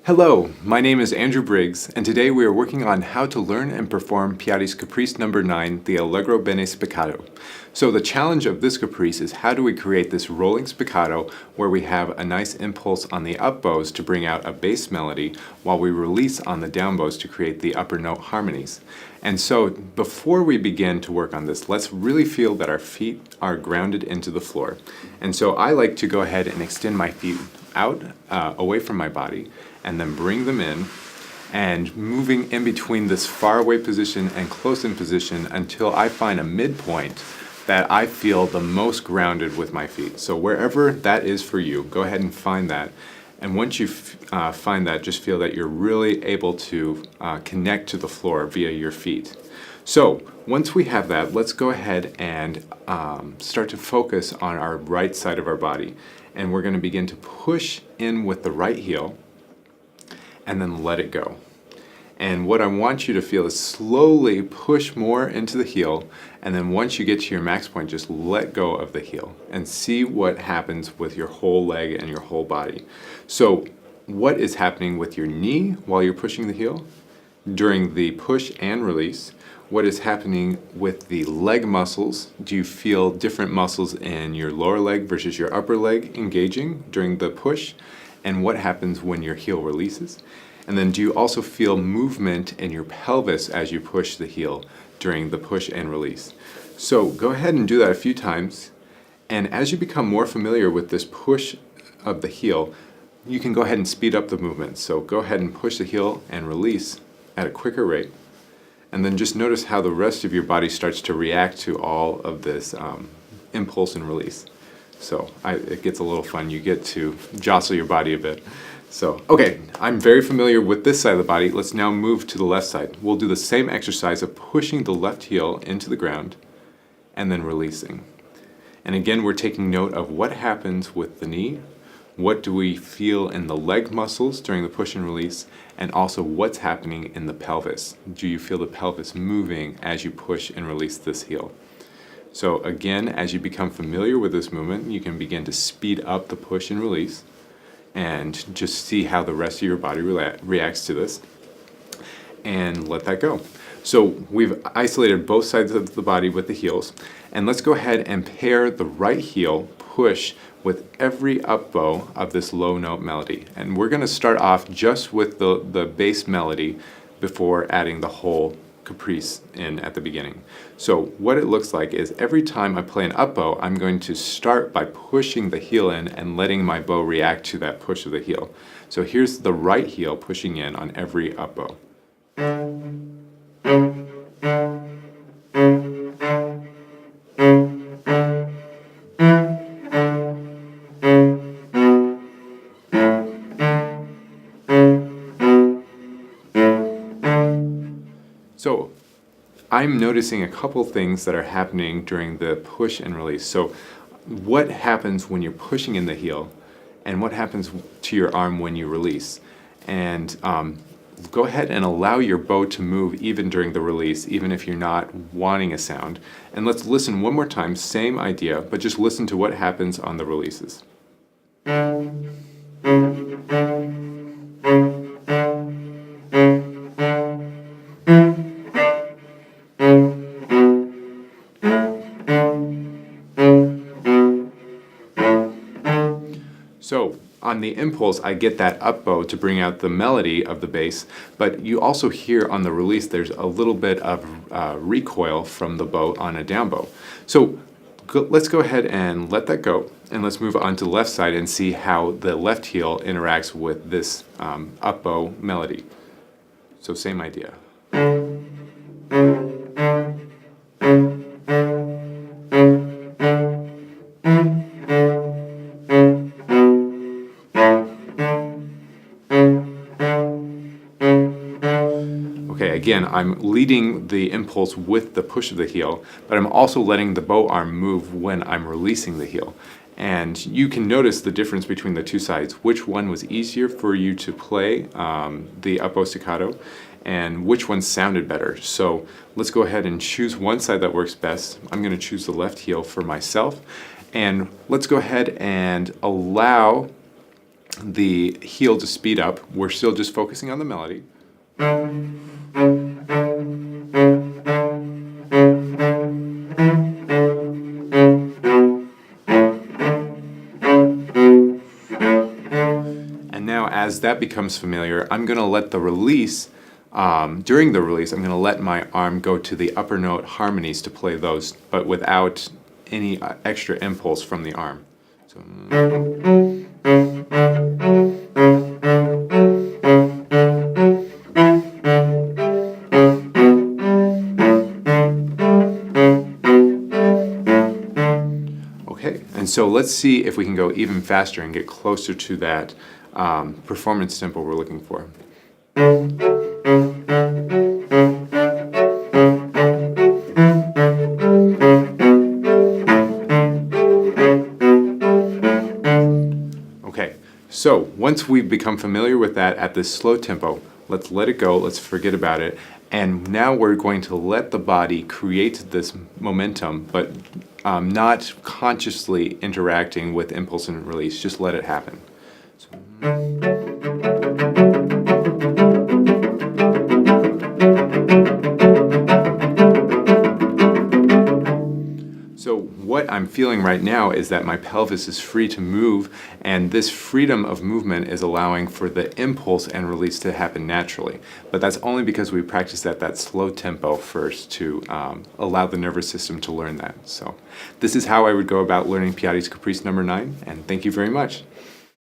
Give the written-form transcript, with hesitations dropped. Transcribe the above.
Hello, my name is Andrew Briggs, and today we are working on how to learn and perform Piatti's Caprice No. 9, the Allegro bene spiccato. So the challenge of this caprice is how do we create this rolling spiccato where we have a nice impulse on the up bows to bring out a bass melody while we release on the down bows to create the upper note harmonies. And so before we begin to work on this, let's really feel that our feet are grounded into the floor. And so I like to go ahead and extend my feet out away from my body and then bring them in and moving in between this far away position and close in position until I find a midpoint that I feel the most grounded with my feet. So wherever that is for you, go ahead and find that. And once you find that, just feel that you're really able to connect to the floor via your feet. So once we have that, let's go ahead and start to focus on our right side of our body. And we're going to begin to push in with the right heel and then let it go. And what I want you to feel is slowly push more into the heel, and then once you get to your max point, just let go of the heel and see what happens with your whole leg and your whole body. So what is happening with your knee while you're pushing the heel? During the push and release, what is happening with the leg muscles? Do you feel different muscles in your lower leg versus your upper leg engaging during the push? And what happens when your heel releases? And then do you also feel movement in your pelvis as you push the heel during the push and release? So go ahead and do that a few times. And as you become more familiar with this push of the heel, you can go ahead and speed up the movement. So go ahead and push the heel and release at a quicker rate. And then just notice how the rest of your body starts to react to all of this impulse and release. So it gets a little fun. You get to jostle your body a bit. So, okay, I'm very familiar with this side of the body. Let's now move to the left side. We'll do the same exercise of pushing the left heel into the ground and then releasing. And again, we're taking note of what happens with the knee, what do we feel in the leg muscles during the push and release, and also what's happening in the pelvis. Do you feel the pelvis moving as you push and release this heel? So again, as you become familiar with this movement, you can begin to speed up the push and release and just see how the rest of your body reacts to this and let that go. So we've isolated both sides of the body with the heels, and let's go ahead and pair the right heel push with every up bow of this low note melody. And we're going to start off just with the bass melody before adding the whole caprice in at the beginning. So what it looks like is every time I play an up bow, I'm going to start by pushing the heel in and letting my bow react to that push of the heel. So here's the right heel pushing in on every up bow. So I'm noticing a couple things that are happening during the push and release. So what happens when you're pushing in the heel and what happens to your arm when you release? And go ahead and allow your bow to move even during the release, even if you're not wanting a sound. And let's listen one more time, same idea, but just listen to what happens on the releases. So on the impulse, I get that up bow to bring out the melody of the bass, but you also hear on the release there's a little bit of recoil from the bow on a down bow. So let's go ahead and let that go, and let's move on to the left side and see how the left heel interacts with this up bow melody. So same idea. Okay, again, I'm leading the impulse with the push of the heel, but I'm also letting the bow arm move when I'm releasing the heel. And you can notice the difference between the two sides, which one was easier for you to play, the up bow staccato, and which one sounded better. So let's go ahead and choose one side that works best. I'm going to choose the left heel for myself, and let's go ahead and allow the heel to speed up. We're still just focusing on the melody. And now as that becomes familiar, I'm going to let the release, during the release, I'm going to let my arm go to the upper note harmonies to play those, but without any extra impulse from the arm. So, okay, and so let's see if we can go even faster and get closer to that performance tempo we're looking for. Okay, so once we've become familiar with that at this slow tempo, let's let it go, let's forget about it, and now we're going to let the body create this momentum, but not consciously interacting with impulse and release, just let it happen. So what I'm feeling right now is that my pelvis is free to move, and this freedom of movement is allowing for the impulse and release to happen naturally. But that's only because we practiced at that slow tempo first to allow the nervous system to learn that. So this is how I would go about learning Piatti's Caprice No. 9, and thank you very much.